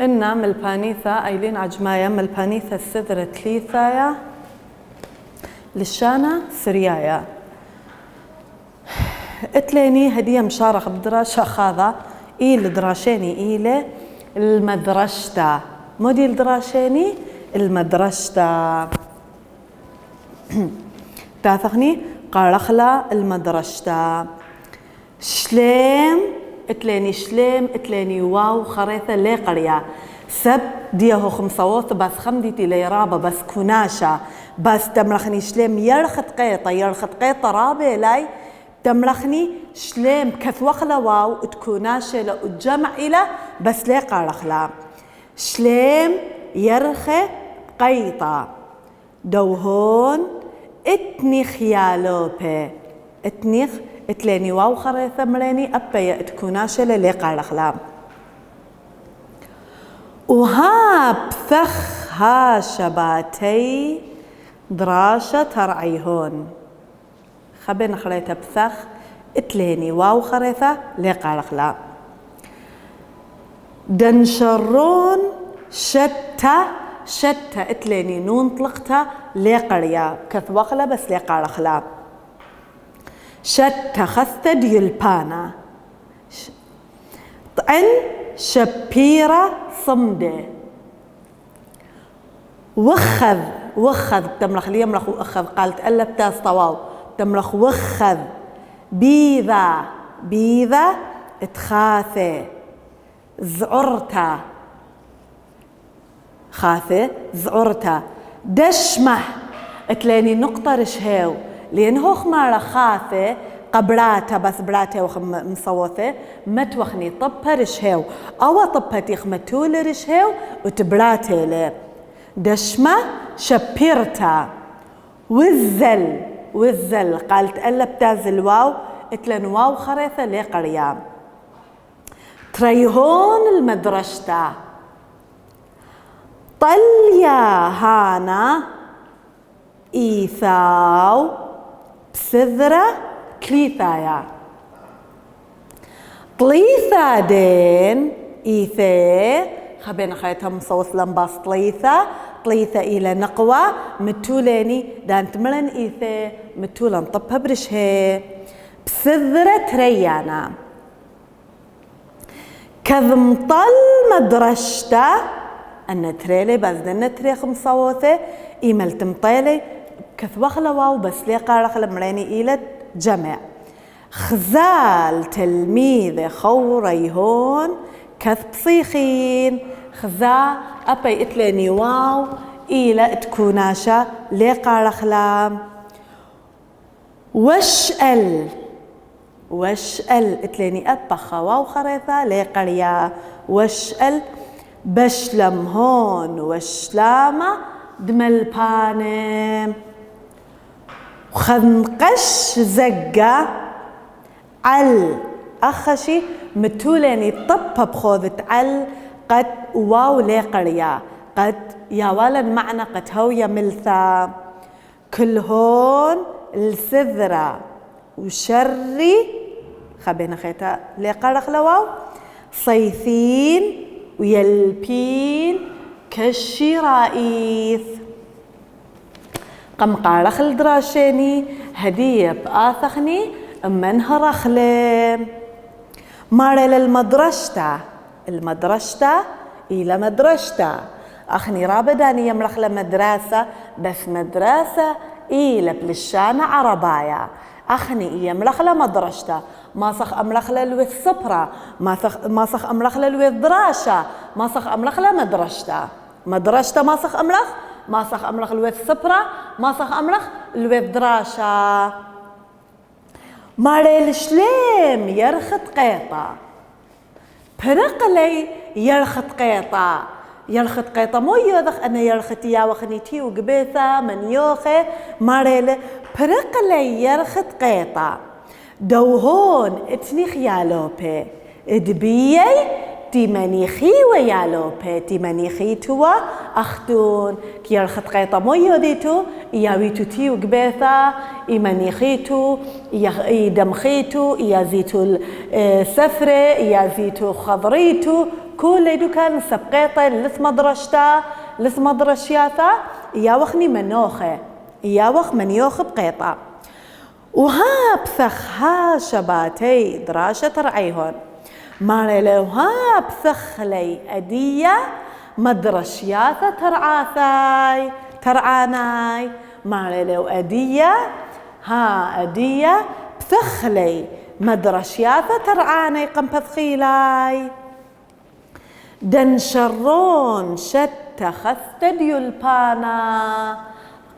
إن ملبانيثا أيلين عجمايا ملبانيثا السذرة تليثايا للشانة سريايا اتليني هدية مشارخ بدراشة خاضة إيل دراشيني إيلي المدرشتا موديل دراشيني المدرشتا تاثقني قارخلا المدرشتا شليم اتليني شليم اتليني واو خريطة لي قرية سب ديهو خمسوات بس خمديتي لي رابة بس كناشة بس تمرخني شليم يرخت قيطة رابة لاي تمرخني شليم كثوخلا واو تكوناشة لأجمع إلى بس لي قارخلا شليم يرخي قيطة دوهون اتنيخ يالوبي اتنيخ اتليني واو خريطة مريني أبا تكوناشة للي قارخلا وها بثخ ها شباتي دراشة ترعيهون خبين خريطة بثخ اتليني واو خريطة لي قارخلا دنشرون شتى اتليني نون طلقتا لي قرية كثوخلا بس لي قارخلا شتى خثة ديلبانا طعن شبيرة صمدة وخذ تمرخ لي يمرخ وأخذ قالت ألب تاس طواو تمرخ وخذ بيذا اتخاثة زعرتا خاثة زعرتا دشمه اتلاني نقطة رشهاو لأن هو خمارة خاثة قبراتا بس براتا وخم مصوثة ما توخني طبها رشهاو أو طبها تيخمتول رشهاو وتبراتا له دشمه شبيرتا وزل قالت ألا بتازل واو اتلن واو خريثة لي قرية تريهون المدرشتا طليا هانا إيثاو بسذرة كليثايا طليثا دين إيثي خبينا خيتها مصوص لنباس طليثا إلى نقوى متولاني دان تمرن إيثي متولان طبها برشهي بسذرة تريانا كذمطل مدرشتا أن تريلي بس دن تريخ مصوثة إيمال تمطيلي كثوخلا واو بس لي قارخلا مريني إلى جمع خزال تلميذ خوريهون كث بصيخين خزا أبي اتلاني واو إلى تكوناشا لي قارخلا وشأل اتلاني أبخا واو خريطة لي قرية وشأل بشلم هون وشلامة دملبانة خنقش زقة عل أخشي متولاني طبها بخوذة عل قد واو لي قرية قد يا ولد معنى قد هوية ملثا كل هون السذرة وشري خبينا خيتا لي قرخ لواو صيثين ويلبين كالشرائيث قم قارخ الدراشيني هدية بآثخني منها رخلم مارل المدرشتا إلى مدرشتا أخني رابداني يمرخ لمدرسة بس مدرسة إلى بلشانة عربايا أخني يمرخ لمدرشتا ما صخ أمرخ للوث صبرة ما صخ أمرخ للوث دراشة ما صخ أمرخ لمدرشتا ما صخ أمرخ لوث صبرة ما صخ أمرخ لوث دراشة ماريل شليم يرخط قيطة برق لي يرخط قيطة مو يوضخ أنا يرخط يا وخنيتي وقبيثة من يوخي ماريل برق لي يرخط قيطة دوهون اتنيخ يالوبي ادبيي تيمانيخي ويالوبي تيمانيخي توا أختون كي يرخط قيطة مو يوديتو ياويتو تيو قبيثة إيمانيخيتو يدمخيتو يازيتو السفرة يازيتو خضريتو كل يدو كان سبقيطة لث مدرشتا لث مدرشياتا ياوخني منوخة ياوخ من يوخ بقيطة وها بثخ ها شباتي دراشة ترعيهن ما لو ها بثخ لي أدية مدرشياتا ترعاثاي ترعاناي ما لو أدية ها أدية بثخ لي مدرشياتا ترعاني قم بثخيلاي دنشرون شت خست ديولبانا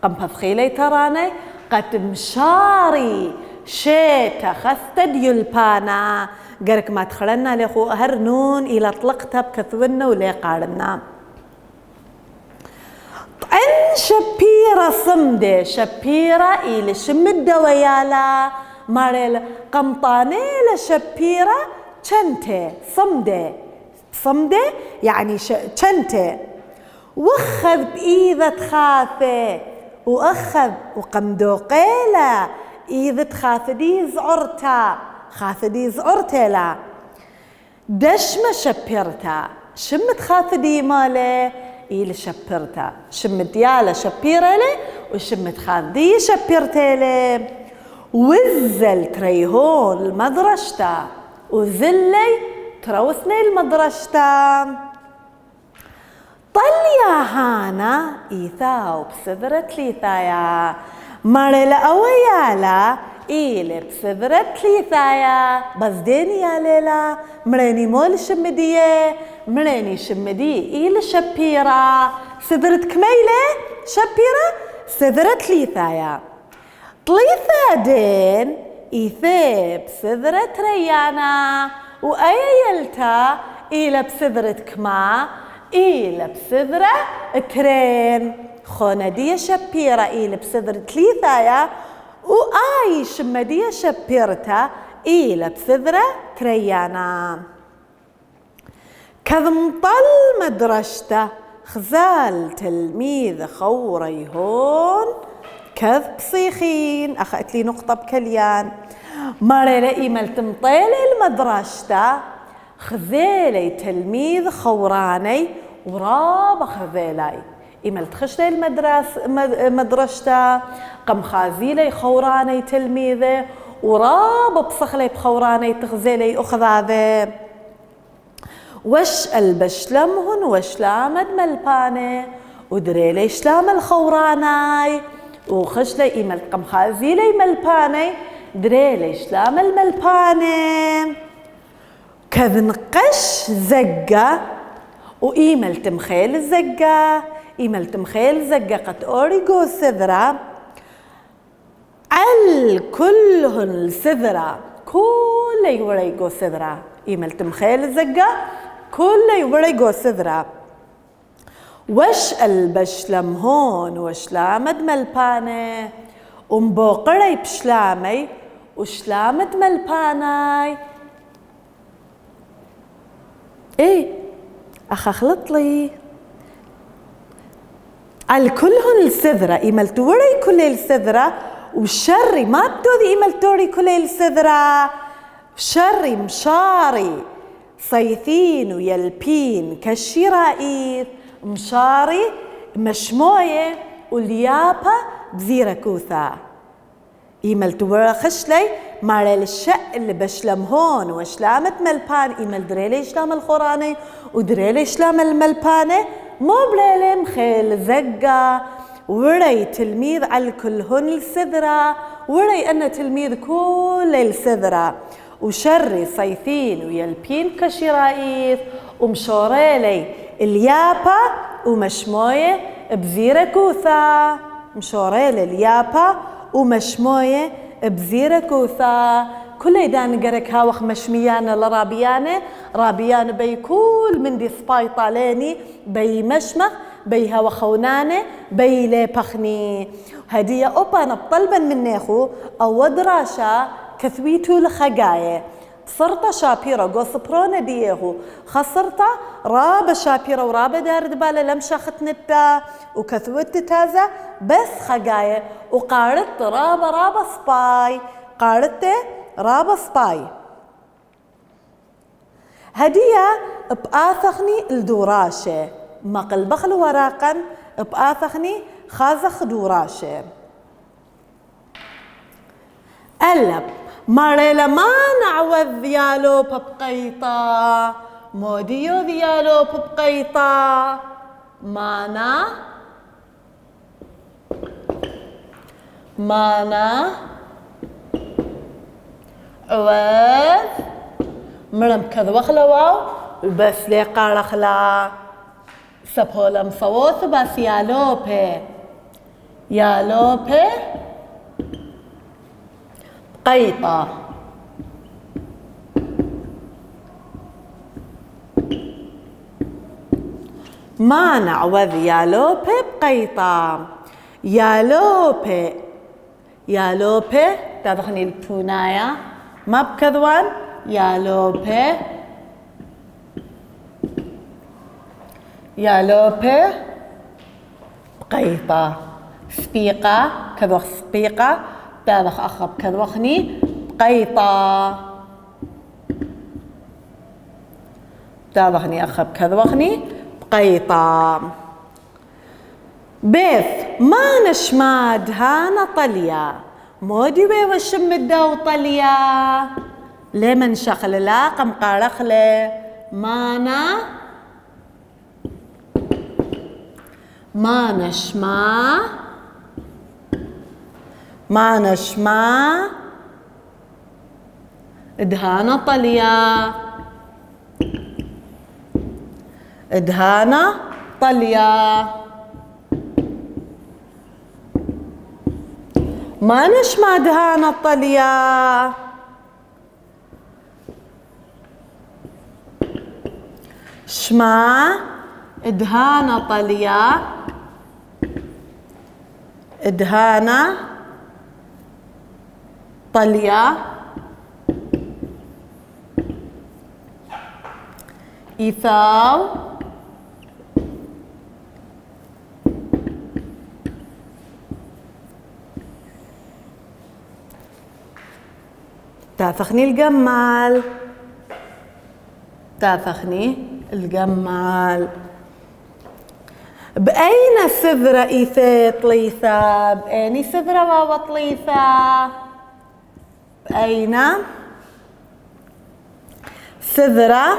قم بثخيلي تراني قد مشاري شيت خست ديولبانا قرك ما تخلنا لخو هرنون إلى طلقتها بكثونا ولي قارنا أن شبيرة صمدة شبيرة إلى شمدة ويالا ماريل قمطاني لشبيرة شنتة صمدة صمدة يعني شنتة وخذ بإيذة خاثة وأخذ وقمدوقيلة إيذة خاثة دي زعرتا خاثة دي زعرتا لا دشمة شبيرتا شمت خاثة دي مالي إيل شبيرتا شمت يالا شبيرة لي وشمت خاثة دي شبيرتا لي وزل تريهون المدرشتا وزلي تروثني المدرشتا طليا هانا إيثاو بسذرت ليثايا ماريلا أويالا إيلي بسذرت ليثايا بزديني يا ليلا مريني مول شمدية مريني شمدي إيلي شبيرة سذرت كميلة شبيرة سذرت ليثايا طليثا دين إيثي بسذرت ريانا وأيلتا إيلا بسذرة كما إيلا بسذرة ترين خوندية شبيرة إيلا بسذرة ليثايا وآي شمدية شبيرتا إيلا بسذرة تريانا كذم طل مدرشته خزال تلميذ خوري هون كذ بصيخين أخذت لي نقطة بكليان مرة إيمال تمطيل المدرشته خذيلي تلميذ خوراني وراب خذيلي إيمال تخش لي مدرشته قم خازيلي خوراني تلميذه وراب بصخلي بخوراني تخزيلي أخذاذه وش البشلمهن وشلامد ملباني ودريلي شلام الخوراناي وخش لي إيمال قم خازيلي ملباني دريلي شلام الملباني كذنقش زقة وإيمال تمخيل الزقة إيمال تمخيل زقة قد أوريغو سذرة الكلهن السذرة كل يوريغو سذرة إيمال تمخيل الزقة كل يوريغو سذرة وش البشلم هون وشلامد ملباني ومبوقري بشلامي وشلامد ملباناي ايه اخخلط لي الكلهن السذرة إيمال توري كل السذرة وشري ما بدودي إيمال توري كل السذرة شري مشاري صيثين ويلبين كالشرائيث مشاري مشموية واليابة بزيرة كوثا إيمال تورا خشلي ماريل الشق اللي بشلم هون وشلامة ملبان إيمال دريلي شلام الخوراني ودريلي شلام الملباني مو بليلي مخيل زقة وري تلميذ على كلهن السذرة وري أن تلميذ كل السذرة وشري صيثين ويلبين كشرائيث ومشوريلي اليابة ومشموية بزيرة كوثا مشوريلي اليابة ومشموية بزيرة كوثا كل يدان قرك هاوخ مشميانة لرابيانة رابيانة بي كل من دي سباي طاليني بي مشمخ بي هاوخونانة بي لي بخني هدية أوبا نبطلبا منيخو أو دراشا كثويتو لخقاية صرت شابيرة قوصبرونا ديهو خسرت رابا شابيرة ورابا دارد بالا لمشا ختنتا وكثوت تازا بس خقاية وقارت رابا سباي قارت رابا سباي هدية بآثخني الدوراشة مقل بخل ورقا بآثخني خازخ دوراشة. ألب ماريلا ما نعوذ ذيالو ببقيطة موديو ذيالو ببقيطة مانا عوذ مرم كذا وخلواو بس لي قارخلا سبولم صوت بس يالوبي قيطة ما نعوذ يالوبي بقيطة يالوبي تدخني البونايا ما بكذوان يالوبي بقيطة سبيقة كذوخ سبيقة تدخ أخب كذوخني بقيطة تدخني أخب كذوخني بقيطة. بيث ما نشماد هانا طليا مودي بي وشم الدو طليا لمن شخل لا قم قارخله ما نشما ادهانا طليا ما نشما دهانا طليا شما ادهانا طليا إيثاو تافخني الجمال بأين سذرة إيثا طليثة بأين سذرة واو طليثة بأين سذرة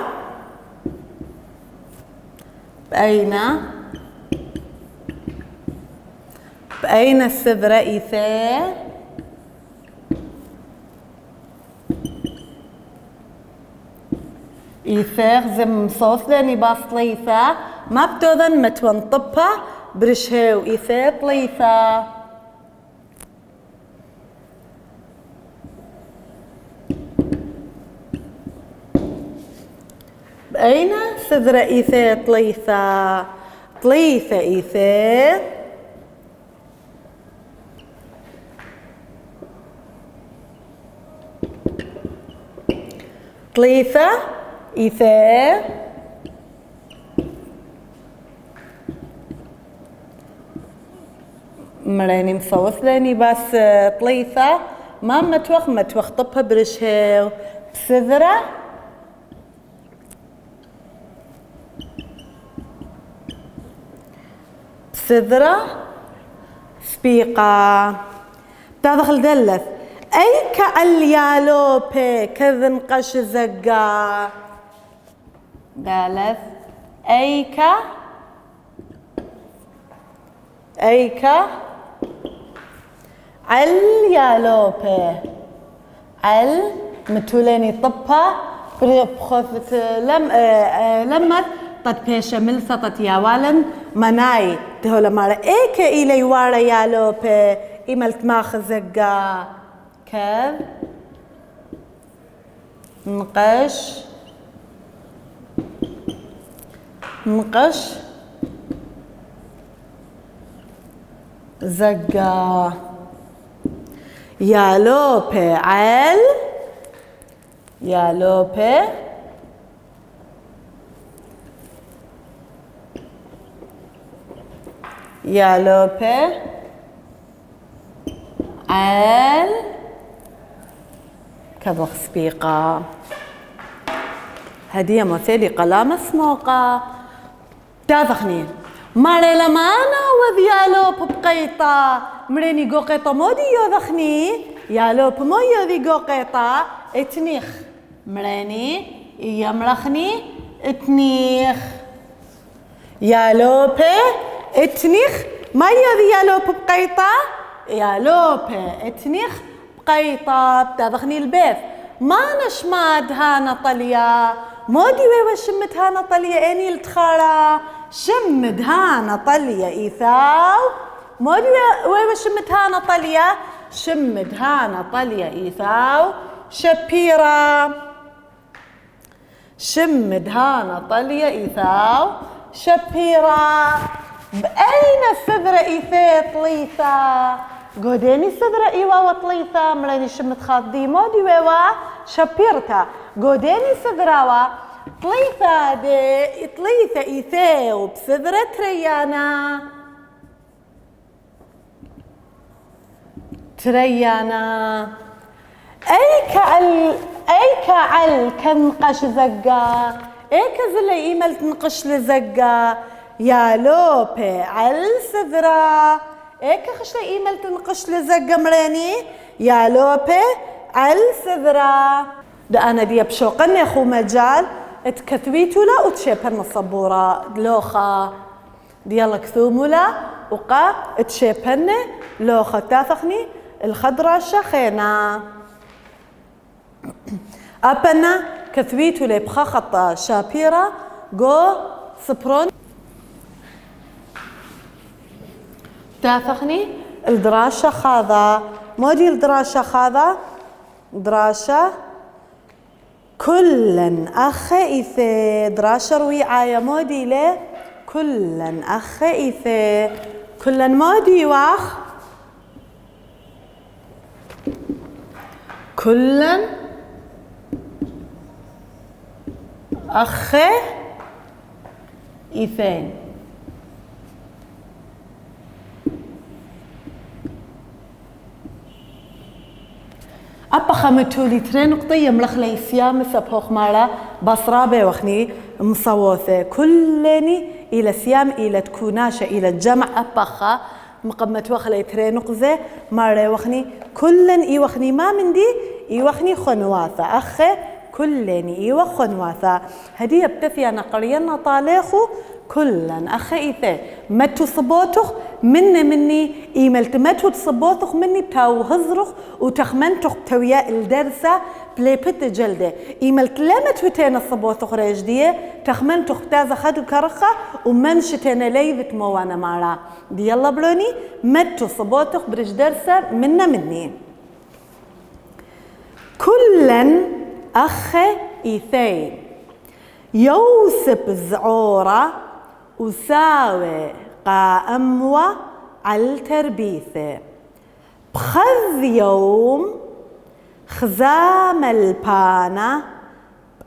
بأين السذرة إيثا إيثاغ زم صوت لاني باس طليثة ما بتوذن متونطبها برشهو إيثا طليثة بأين سذرة إيثا طليثة إيثا طليثة إيثا مريني مصوص لاني بس طليثة ما متوخ طبها برشهو بسذرة سبيقة تدخل دلث أي كاليالوبي كذن قش زقا دالث أي اليالوبي متوليني طبها بخفت لمت طد بيشا ملثة طد ياوالن مناي تهولا مارا ايكا إلي وارا يالوبي إمالت ماخ زقا كذ نقش زقا يالوبي يالوبي كذوخ سبيقة هدية مثالي قلامة سموقة تافخني ماري لمانا وذيالو ببقيطة مريني قوقيطة مودي يوذخني يالو بمو يوذي قوقيطة اتنيخ مريني يمرخني اتنيخ يالو بي اتنيخ ما يوذي يالو ببقيطة يالو بي اتنيخ بقيطة بتافخني البيت ما نشماد هانا طليا مودي ويوا شمت هانا طليا اني التخارا شمد هانا طليا إيثاو مودي ويوا شمت هانا طليا شمد هانا طليا إيثاو شبيرا شمد هانا طليا إيثاو شبيرا بأين السذرة إيثاء طليثا قوديني سذرة إيوا وطليثا مريني شمت خاضي مودي ويوا شبيرتا قوديني سذرة طليثا دي طليثا إيثاء بسذرة تريانا أي كعل كنقش زقا أي كزلي إيمل تنقش لزقا يا لوبي عل سذرة أي كخشلي إيمل تنقش لزقا مريني يا لوبي عل سذرة ده أنا دي بشوقني أخو مجال اتكثويتو لا وتشيبرنا الصبورة لوخة ديالا كثومولا وقا اتشيبرنا لوخة تافخني الخضرة شخينا أبنا كثويتو لي بخاخطة شابيرة جو سبرون تافخني الدراشة خاذا مودي الدراشة خاذا دراشة كلن أخ إيثي دراشة رويعاية مودي لي كلن أخ إيثي كلن مودي واخ كلن أخ إيثين أبا خمتولي ترين نقطية ملخلي سيام سبوخ مالا بصرابة وخني مصوثة كلني إلى سيام إلى تكوناشة إلى الجمع أبخا مقمت وخلي ترين نقزة ماري وخني كلن إي وخني ما من دي إي وخني خنواثة أخي كلني إي وخنواثة هدية بتثيا نقرينا طاليخو كلن أخي إيثي متو صبوتخ مني إيملت متو صبوتخ مني بتاو هزرخ وتخمنتخ بتوياء الدرسة بلي بت جلدة إيملت لما توتين الصبوتخ رجدية تخمنتخ بتازا خدو كرخة ومنشتين ليذت موانا مارا دي يلا بلوني متو صبوتخ برج درسة مني كلن أخي إيثين يوسف الزعورة وساوي قائموة على التربيثة بخذ يوم خزام البانا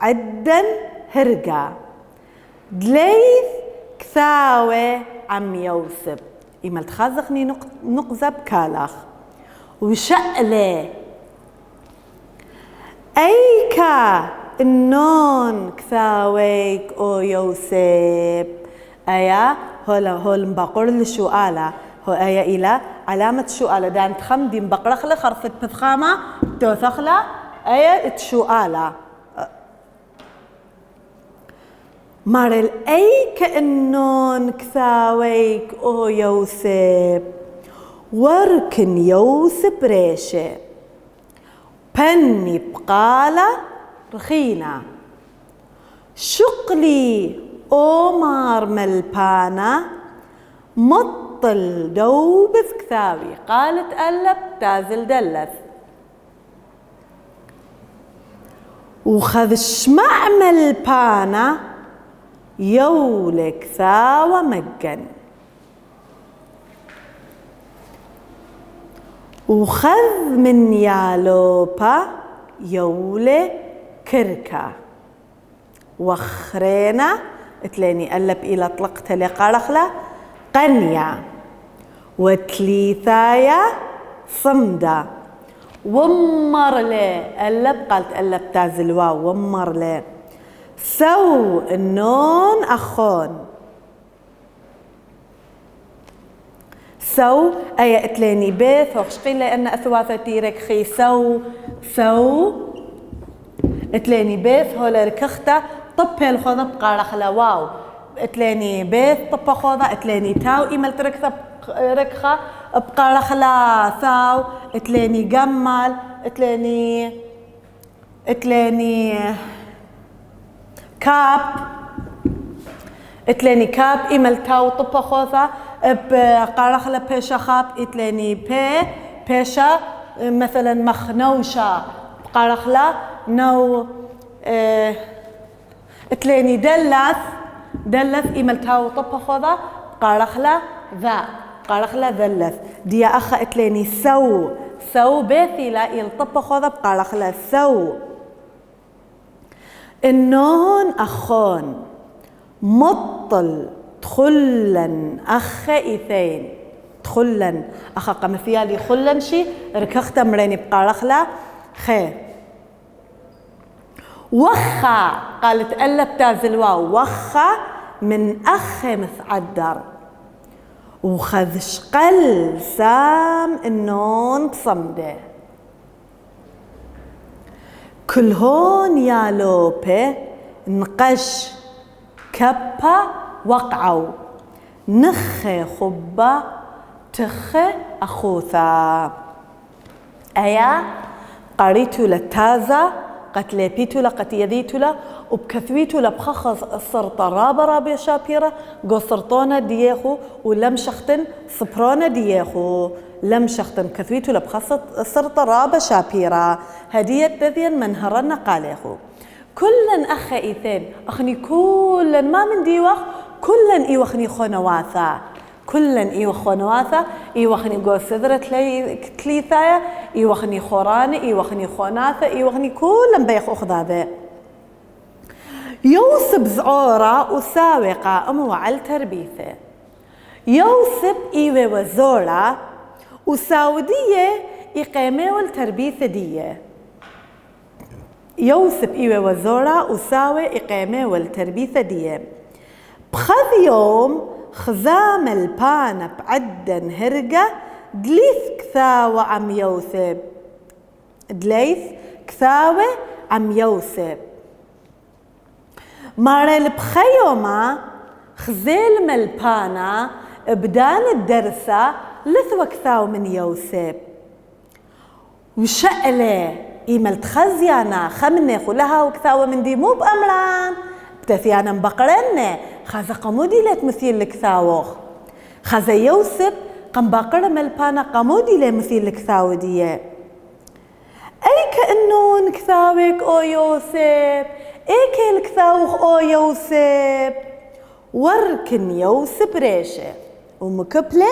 عدن هرقا دليث كثاوي عم يوسف إما تخزخني نقزب كالخ وشألي أيكا النون كثاويك أو يوسف أيا هول مبقر للشؤالة هو أيا إلى علامة شؤالة دان تخمدي مبقرخلة خرفت بثخامة توثخلة أيا تشؤالة مارل أيك النون كثاويك أو يوسف وركن يوسف ريشة بني بقالة رخينا شقلي أومار ملبانا مطل دوبث كثاوي قالت ألب تازل دلث وخذ شمع ملبانا يولك ثاوى مجن وخذ من يالوبا يولي كركا وخرينا تليني قلب إلى طلقت لي قرخلة قنيا وتليثايا صمدة ومر لي قلب قالت قلب تازل واو ومر لي سو النون أخون. سو أي اتليني بيث وخشقين لأن أثواثة تيرك خي سو اتليني بيث هولا ركختا طب الخوضة بقى رخلا واو اتليني بيث طب خوضة اتليني تاو إيمال تركثة ركخة بقى رخلا ثاو اتليني جمال اتليني كاب اتليني كاب إيمال تاو طب خوضة بقارخلا بيشا خاب اتليني بيشا مثلا مخنوشة بقارخلا نو اتليني دلث إيمال تاو طب خوضة قارخلا ذلث دي أخا اتليني سو بيثي لا يلطب خوضة بقارخلا سو. النون أخون مطل تخلن أخئثين تخلن أخا قمثيالي خلن شي ركخت مريني بقارخلا خير. وخا قالت ألا بتازل واو وخا من أخ مثعدر وخذ شقل سام النون بصمده. كل هون يا لوبه نقش كبا وقعوا نخ خبا تخ أخوثا. أيا قريتو لتازا قتلبيتو لقتيديتو لا وبكثويتو لبخخص السرطة رابة شابيرة قو سرطونة دياخو ولم شختن صبرونة دياخو لم شختن كثويتو لبخخص السرطة رابة شابيرة هدية تذين منهرنا قاليخو. كلن أخ إيثين أخني كلن ما من ديوخ كلن إيوخني خونواثا كلن إيوخونواثا إيوخني قو سذرة تليثايا إيوخني خوراني إيوخني خوناثا إيوخني كلن بيخ أخذابه. يوسب زعورة وساوقة أموعل تربيثة يوسب إيوه وزورة وساودية إقامة والتربيثة دية. يوسف إيوه وزورة وساوي إقامة والتربيثة دية. بخذ يوم خزام البانة بعدن هرقة دليث كثاوة عم يوسف دليث كثاوة عم يوسف. مارل بخيوما خزيل ملبانا بدان الدرسة لثوى كثاو من يوسف وشأله إيمال تخزيانا خمنخ ولها وكثاوة من دي مو بأمران بتثيانا مبقرن خازا قمودي لتمثيل لكثاوخ خازا يوسف قم باقر ملبانا قمودي لمثيل لكثاوة دي. أي كأنون كثاوك أو يوسف إيه كالكثاوخ أو يوسف وركن يوسف ريشة ومكبلة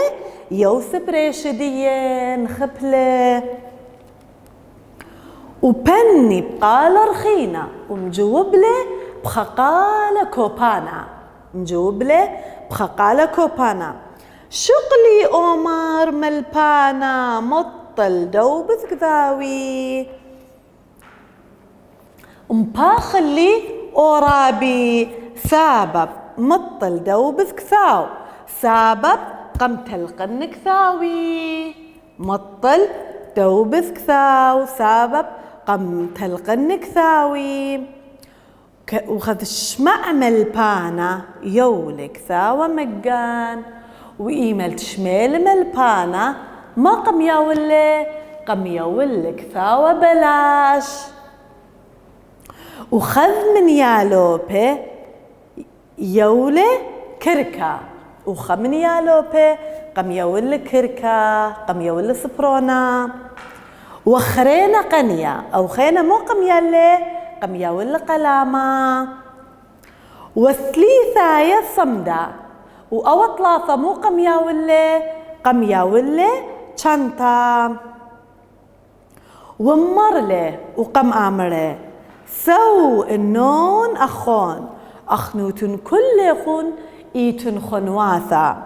يوسف ريشة ديين خبلة وبني بقالة رخينة ومجوبلة بخقالة كوبانا مجوبلة بخقالة كوبانا. شقلي أمار ملبانا مطل دوبث كذاوي مباخلي أورابي سابب مطل دوبث كثاو سابب قم تلقن كثاوي مطل دوبث كثاو سابب قم تلقن كثاوي. وخذ شمع ملبانا يولك ثاوى مجان وإيمل شميل ملبانا ما قم يولي قم يولك ثاوى بلاش. وخذ من يالوبه يولي كركا وخمن يالوبه قم يولي كركا قم يولي سبرونا. وخرينا قنيا أو خينا مو قم يالي قم يولي قلاما. وثليثايا صمدا وأو ثلاثة مو قم يولي شانتا. ومرله وقم آمره سو النون أخون أخنوتن كل خون إيتن خنواثا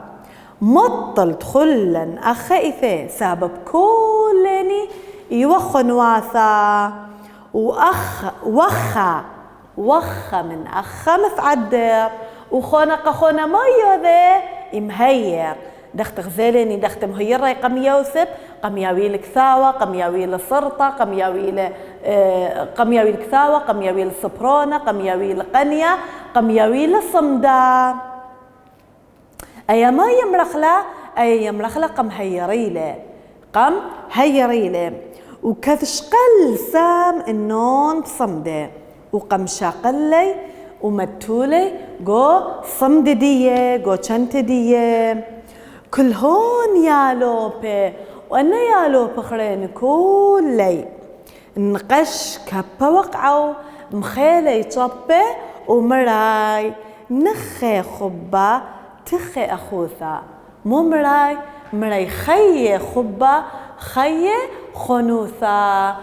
مطل تخلن أخيثة سبب كلني يوخنواثا. وخا وخ من أخ مفعدر وخونق خونا مايو ذا مهير دخت غزاليني دخت مهير راي قم يوسف قم ياوي الكثاوة قم ياوي السرطة قم ياوي الكثاوة قم ياوي السبرونة قم ياوي القنية قم ياوي الصمدة أي ما يمرخلا أي يمرخلا قم هيريله قم هيريله وكذش قل سام النون صمدة وقم شاقلي ومتولي جو صمد دية جو شنت دية كل هون يا لوبي وأنا يا لوبي خلين كلي نقش كبا وقعو مخيلي طبي ومراي نخي خبا تخي أخوثا مو مراي خي خبا خي خنوثا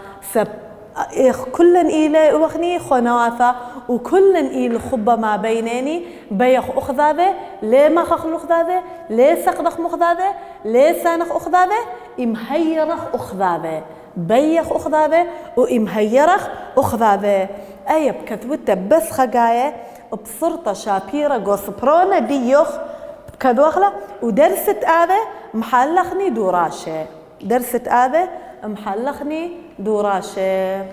كلن إلي وخني خناثة وكلن إلي خبة ما بينني بيخ أخذاذة ليه ما خخل أخذاذة ليه سقدخ مخذاذة ليه سانخ أخذاذة إمهيرخ أخذاذة بيخ أخذاذة وإمهيرخ أخذاذة أي بكثوتة بس خجاية بصرطة شابيرة جوسبرونا ديوخ كذوخلة ودرست هذا محلخني دوراشة درست هذا محلخني دوراشة